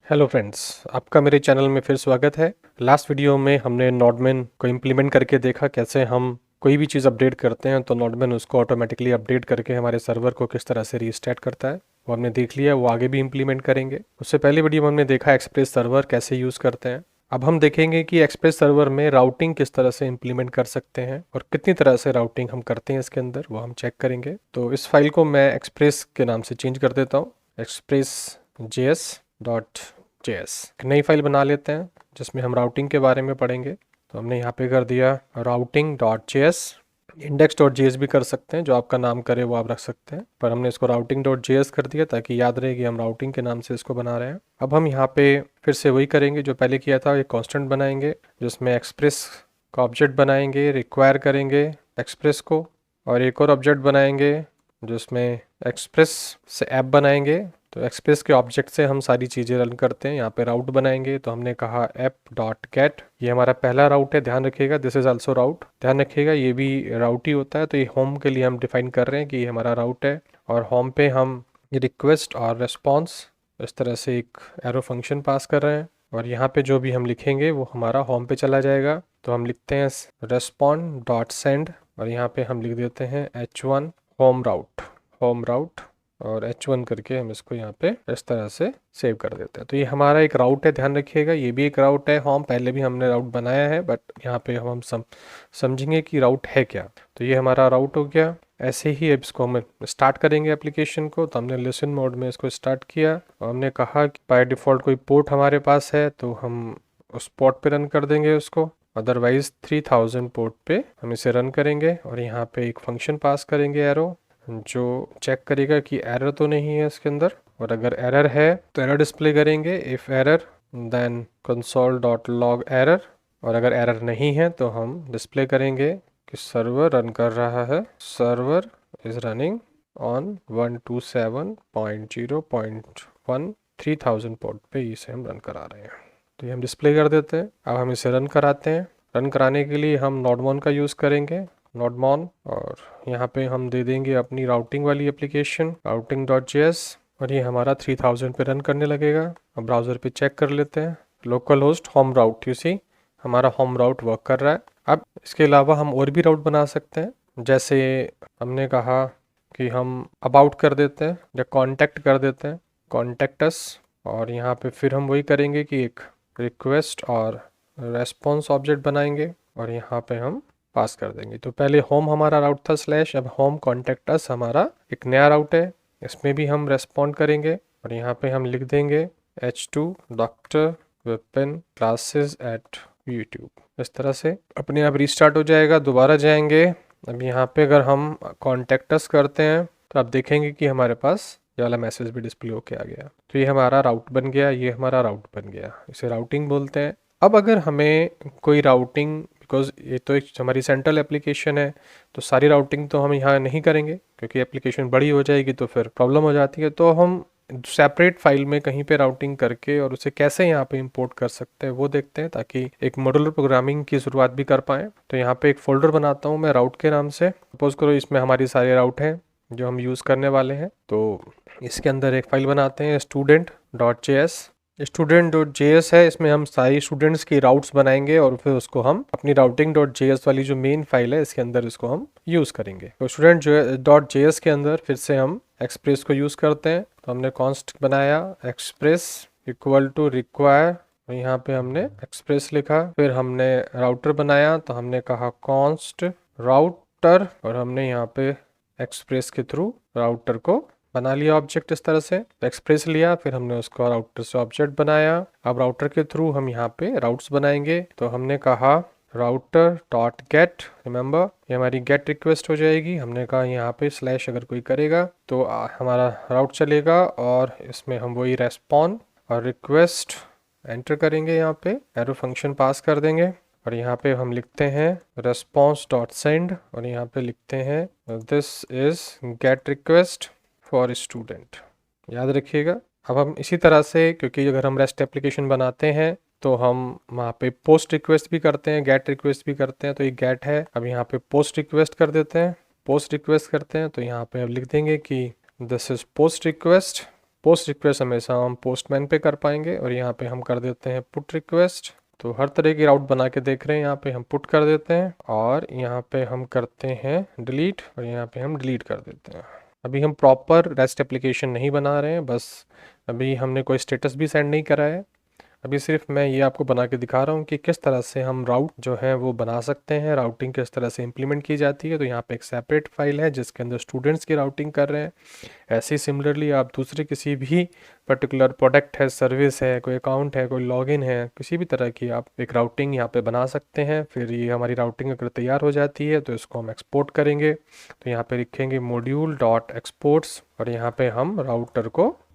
Hello friends, आपका मेरे channel में फिर स्वागत है। लास्ट वीडियो में हमने नोडमैन को इम्प्लीमेंट करके देखा कैसे हम कोई भी चीज़ अपडेट करते हैं तो नोडमैन उसको ऑटोमेटिकली अपडेट करके हमारे सर्वर को किस तरह से रीस्टार्ट करता है। वो हमने देख लिया, वो आगे भी इम्प्लीमेंट करेंगे। उससे पहले वीडियो में हमने देखा एक्सप्रेस सर्वर कैसे यूज़ करते हैं। अब हम देखेंगे कि एक्सप्रेस सर्वर में राउटिंग किस तरह से इम्प्लीमेंट कर सकते हैं और कितनी तरह से राउटिंग हम करते हैं इसके अंदर, वो हम चेक करेंगे। तो इस फाइल को मैं एक्सप्रेस के नाम से चेंज कर देता हूँ, express.js. एक नई फाइल बना लेते हैं जिसमें हम राउटिंग के बारे में पढ़ेंगे। तो हमने यहाँ पे कर दिया routing.js। index.js भी कर सकते हैं, जो आपका नाम करे वो आप रख सकते हैं, पर हमने इसको routing.js कर दिया ताकि याद रहे कि हम राउटिंग के नाम से इसको बना रहे हैं। अब हम यहाँ पे फिर से वही करेंगे जो पहले किया था, एक कांस्टेंट बनाएंगे जिसमें एक्सप्रेस का ऑब्जेक्ट बनाएंगे, रिक्वायर करेंगे एक्सप्रेस को, और एक और ऑब्जेक्ट बनाएंगे जिसमें एक्सप्रेस से ऐप बनाएंगे। तो एक्सप्रेस के ऑब्जेक्ट से हम सारी चीज़ें रन करते हैं। यहाँ पे राउट बनाएंगे तो हमने कहा app.get, ये हमारा पहला राउट है, ध्यान रखिएगा। दिस इज आल्सो राउट, ध्यान रखिएगा ये भी राउट ही होता है। तो ये होम के लिए हम डिफाइन कर रहे हैं कि ये हमारा राउट है, और होम पे हम रिक्वेस्ट और रेस्पॉन्स इस तरह से एक एरो फंक्शन पास कर रहे हैं, और यहाँ पे जो भी हम लिखेंगे वो हमारा होम पे चला जाएगा। तो हम लिखते हैं respond.send, और यहाँ पे हम लिख देते हैं h1 होम राउट, और h1 करके हम इसको यहाँ पे इस तरह से सेव कर देते हैं। तो ये हमारा एक राउट है, ध्यान रखिएगा। ये भी एक राउट है होम, पहले भी हमने राउट बनाया है, बट यहाँ पे हम समझेंगे कि राउट है क्या। तो ये हमारा राउट हो गया। ऐसे ही अब इसको हम स्टार्ट करेंगे एप्लीकेशन को। तो हमने लिसन मोड में इसको स्टार्ट किया, और हमने कहा कि बाय डिफ़ॉल्ट कोई पोर्ट हमारे पास है तो हम उस पोर्ट पे रन कर देंगे उसको, अदरवाइज 3000 पोर्ट पे हम इसे रन करेंगे। और यहाँ पे एक फंक्शन पास करेंगे एरो, जो चेक करेगा कि एरर तो नहीं है इसके अंदर, और अगर एरर है तो एरर डिस्प्ले करेंगे, if error then console.log error, और अगर एरर नहीं है तो हम डिस्प्ले करेंगे कि सर्वर रन कर रहा है, server is running on 127.0.1 3000 port पे इसे हम रन करा रहे हैं। तो ये हम डिस्प्ले कर देते हैं। अब हम इसे रन कराते हैं। रन कराने के लिए हम नोडमॉन का यूज़ करेंगे, नोडमॉन, और यहाँ पे हम दे देंगे अपनी राउटिंग वाली एप्लीकेशन routing.js, और ये हमारा 3000 पे रन करने लगेगा। अब ब्राउज़र पे चेक कर लेते हैं, local host home route, you see हमारा होम राउट वर्क कर रहा है। अब इसके अलावा हम और भी राउट बना सकते हैं, जैसे हमने कहा कि हम अबाउट कर देते हैं या कॉन्टैक्ट कर देते हैं, कॉन्टैक्ट अस, और यहाँ पे फिर हम वही करेंगे कि एक रिक्वेस्ट और रेस्पॉन्स ऑब्जेक्ट बनाएंगे, और यहाँ पे हम पास कर देंगे। तो पहले होम हमारा राउट था स्लैश, अब होम कॉन्टैक्ट अस हमारा एक नया राउट है, इसमें भी हम रेस्पॉन्ड करेंगे, और यहाँ पे हम लिख देंगे h2 doctor Vipin classes at YouTube. इस तरह से अपने आप रीस्टार्ट हो जाएगा। दोबारा जाएंगे, अब यहाँ पे अगर हम कॉन्टैक्ट अस करते हैं तो आप देखेंगे कि हमारे पास ये वाला मैसेज भी डिस्प्ले होके आ गया। तो ये हमारा राउट बन गया, ये हमारा राउट बन गया, इसे राउटिंग बोलते हैं। अब अगर हमें कोई राउटिंग, बिकॉज ये तो एक हमारी सेंट्रल एप्लीकेशन है, तो सारी राउटिंग तो हम यहाँ नहीं करेंगे क्योंकि एप्लीकेशन बड़ी हो जाएगी तो फिर प्रॉब्लम हो जाती है। तो हम सेपरेट फाइल में कहीं पे राउटिंग करके और उसे कैसे यहाँ पे इंपोर्ट कर सकते हैं वो देखते हैं, ताकि एक मॉड्यूलर प्रोग्रामिंग की शुरुआत भी कर पाएँ। तो यहाँ पे एक फोल्डर बनाता हूँ मैं राउट के नाम से। सपोज करो इसमें हमारी सारे राउट हैं जो हम यूज़ करने वाले हैं। तो इसके अंदर एक फ़ाइल बनाते हैं student.js। student.js है, इसमें हम सारी स्टूडेंट्स की राउट्स बनाएंगे, और फिर उसको हम अपनी routing.js वाली जो मेन फाइल है इसके अंदर इसको हम यूज़ करेंगे। तो student.js के अंदर फिर से हम एक्सप्रेस को यूज़ करते हैं। तो हमने कॉन्स्ट बनाया एक्सप्रेस इक्वल टू रिक्वायर, यहाँ पे हमने एक्सप्रेस लिखा। फिर हमने राउटर बनाया, तो हमने कहा कॉन्स्ट राउटर, और हमने यहाँ पे एक्सप्रेस के थ्रू राउटर को बना लिया ऑब्जेक्ट इस तरह से। तो एक्सप्रेस लिया, फिर हमने उसको राउटर से ऑब्जेक्ट बनाया। अब राउटर के थ्रू हम यहाँ पे राउट्स बनाएंगे। तो हमने कहा राउटर डॉट गेट, रिमेंबर ये हमारी गेट रिक्वेस्ट हो जाएगी। हमने कहा यहाँ पे स्लैश अगर कोई करेगा तो हमारा राउट चलेगा, और इसमें हम वही रेस्पॉन्ड और रिक्वेस्ट एंटर करेंगे, यहाँ पे एरो फंक्शन पास कर देंगे, और यहाँ पे हम लिखते हैं response.send, और यहाँ पे लिखते हैं this is get request for student, याद रखिएगा। अब हम इसी तरह से, क्योंकि अगर हम रेस्ट एप्लीकेशन बनाते हैं तो हम वहाँ पे पोस्ट रिक्वेस्ट भी करते हैं, गेट रिक्वेस्ट भी करते हैं। तो ये गेट है, अब यहाँ पे पोस्ट रिक्वेस्ट कर देते हैं, पोस्ट रिक्वेस्ट करते हैं। तो यहाँ पे अब लिख देंगे कि this is post request post request हमेशा हम पोस्टमैन पे कर पाएंगे, और यहाँ पे हम कर देते हैं पुट रिक्वेस्ट। तो हर तरह की राउट बना के देख रहे हैं, यहाँ पे हम पुट कर देते हैं और यहाँ पे हम करते हैं डिलीट, और यहाँ पे हम डिलीट कर देते हैं। अभी हम प्रॉपर रेस्ट एप्लीकेशन नहीं बना रहे हैं, बस अभी हमने कोई स्टेटस भी सेंड नहीं करा है। अभी सिर्फ मैं ये आपको बना के दिखा रहा हूँ कि किस तरह से हम राउट जो है वो बना सकते हैं, राउटिंग किस तरह से इम्प्लीमेंट की जाती है। तो यहाँ पे एक सेपरेट फाइल है जिसके अंदर स्टूडेंट्स की राउटिंग कर रहे हैं। ऐसे ही सिमिलरली आप दूसरे किसी भी पर्टिकुलर प्रोडक्ट है, सर्विस है, कोई अकाउंट है, कोई लॉगिन है, किसी भी तरह की आप एक राउटिंग यहाँ पे बना सकते हैं। फिर ये हमारी राउटिंग अगर तैयार हो जाती है तो इसको हम एक्सपोर्ट करेंगे। तो यहाँ पे लिखेंगे मॉड्यूल डॉट एक्सपोर्ट्स, और यहाँ पे हम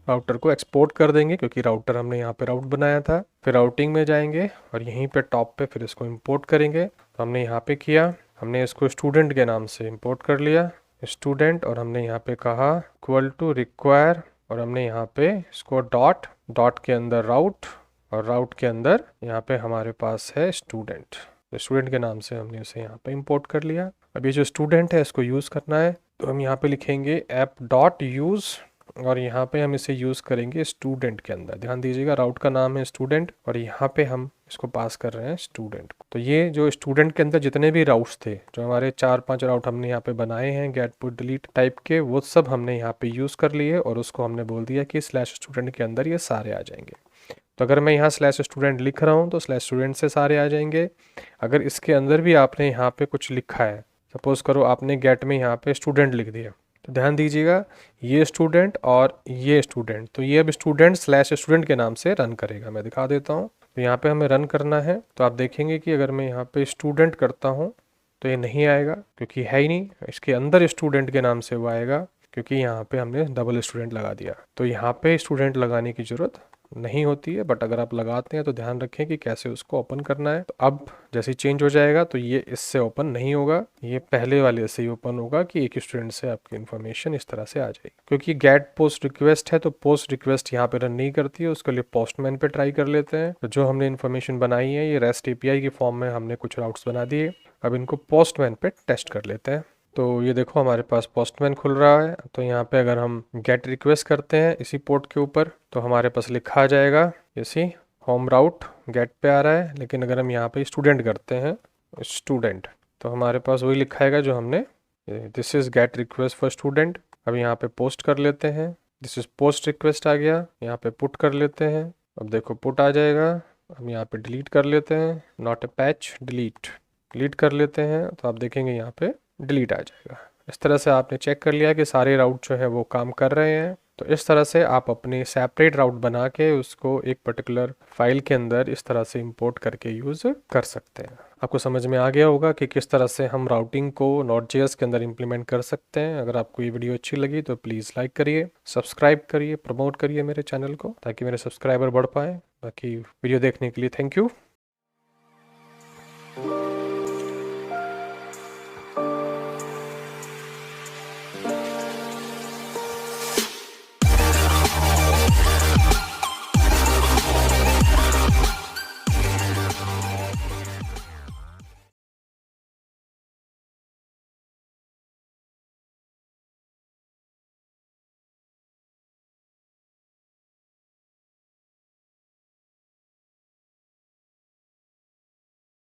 राउटर को एक्सपोर्ट कर देंगे, क्योंकि राउटर हमने यहाँ पे राउट बनाया था। फिर राउटिंग में जाएंगे और यहीं पे टॉप पे फिर इसको इंपोर्ट करेंगे। तो हमने यहाँ पे किया, हमने इसको स्टूडेंट के नाम से इंपोर्ट कर लिया, स्टूडेंट, और हमने यहाँ पे कहा इक्वल टू रिक्वायर, और हमने यहाँ पे इसको डॉट के अंदर राउट, और राउट के अंदर यहाँ पे हमारे पास है स्टूडेंट। तो स्टूडेंट के नाम से हमने उसे यहाँ पे इंपोर्ट कर लिया। अब ये जो स्टूडेंट है इसको यूज़ करना है, तो हम यहाँ पे लिखेंगे ऐप डॉट यूज़, और यहाँ पे हम इसे यूज़ करेंगे स्टूडेंट के अंदर। ध्यान दीजिएगा, राउट का नाम है स्टूडेंट और यहाँ पे हम इसको पास कर रहे हैं स्टूडेंट। तो ये जो स्टूडेंट के अंदर जितने भी राउट्स थे, जो हमारे 4-5 राउट हमने यहाँ पे बनाए हैं गेट पुट डिलीट टाइप के, वो सब हमने यहाँ पे यूज़ कर लिए और उसको हमने बोल दिया कि स्लैश स्टूडेंट के अंदर ये सारे आ जाएंगे। तो अगर मैं यहाँ स्लैश स्टूडेंट लिख रहा हूँ तो स्लैश स्टूडेंट से सारे आ जाएंगे। अगर इसके अंदर भी आपने यहाँ पे कुछ लिखा है, सपोज करो आपने गेट में यहाँ पे स्टूडेंट लिख दिया, तो ध्यान दीजिएगा ये स्टूडेंट और ये स्टूडेंट, तो ये अब स्टूडेंट स्लैश स्टूडेंट के नाम से रन करेगा। मैं दिखा देता हूँ। तो यहाँ पे हमें रन करना है, तो आप देखेंगे कि अगर मैं यहाँ पे स्टूडेंट करता हूँ तो ये नहीं आएगा, क्योंकि है ही नहीं। इसके अंदर स्टूडेंट के नाम से वो आएगा, क्योंकि यहाँ पे हमने डबल स्टूडेंट लगा दिया। तो यहाँ पे स्टूडेंट लगाने की ज़रूरत नहीं होती है, बट अगर आप लगाते हैं तो ध्यान रखें कि कैसे उसको ओपन करना है। तो अब जैसे ही चेंज हो जाएगा तो ये इससे ओपन नहीं होगा, ये पहले वाले से ही ओपन होगा कि एक स्टूडेंट से आपकी इन्फॉर्मेशन इस तरह से आ जाएगी। क्योंकि गेट पोस्ट रिक्वेस्ट है तो पोस्ट रिक्वेस्ट यहाँ पे रन नहीं करती है, उसके लिए पोस्टमैन पे ट्राई कर लेते हैं। तो जो हमने इन्फॉर्मेशन बनाई है ये रेस्ट एपीआई की फॉर्म में हमने कुछ राउट्स बना दिए, अब इनको पोस्टमैन पे टेस्ट कर लेते हैं। तो ये देखो हमारे पास पोस्टमैन खुल रहा है। तो यहाँ पे अगर हम गेट रिक्वेस्ट करते हैं इसी पोर्ट के ऊपर तो हमारे पास लिखा आ जाएगा इसी होम राउट गेट पे आ रहा है। लेकिन अगर हम यहाँ पे स्टूडेंट करते हैं स्टूडेंट, तो हमारे पास वही लिखा आएगा जो हमने, this is gate request for student. अब यहाँ पे पोस्ट कर लेते हैं, दिस इज़ पोस्ट रिक्वेस्ट आ गया। यहाँ पे पुट कर लेते हैं, अब देखो पुट आ जाएगा। हम यहाँ पे डिलीट कर लेते हैं, नॉट ए पैच, डिलीट कर लेते हैं, तो आप देखेंगे यहाँ पे डिलीट आ जाएगा। इस तरह से आपने चेक कर लिया कि सारे राउट जो है वो काम कर रहे हैं। तो इस तरह से आप अपनी सेपरेट राउट बना के उसको एक पर्टिकुलर फाइल के अंदर इस तरह से इंपोर्ट करके यूज़ कर सकते हैं। आपको समझ में आ गया होगा कि किस तरह से हम राउटिंग को Node.js के अंदर इम्प्लीमेंट कर सकते हैं। अगर आपको ये वीडियो अच्छी लगी तो प्लीज़ लाइक करिए, सब्सक्राइब करिए, प्रमोट करिए मेरे चैनल को, ताकि मेरे सब्सक्राइबर बढ़ पाएँ। बाकी वीडियो देखने के लिए थैंक यू।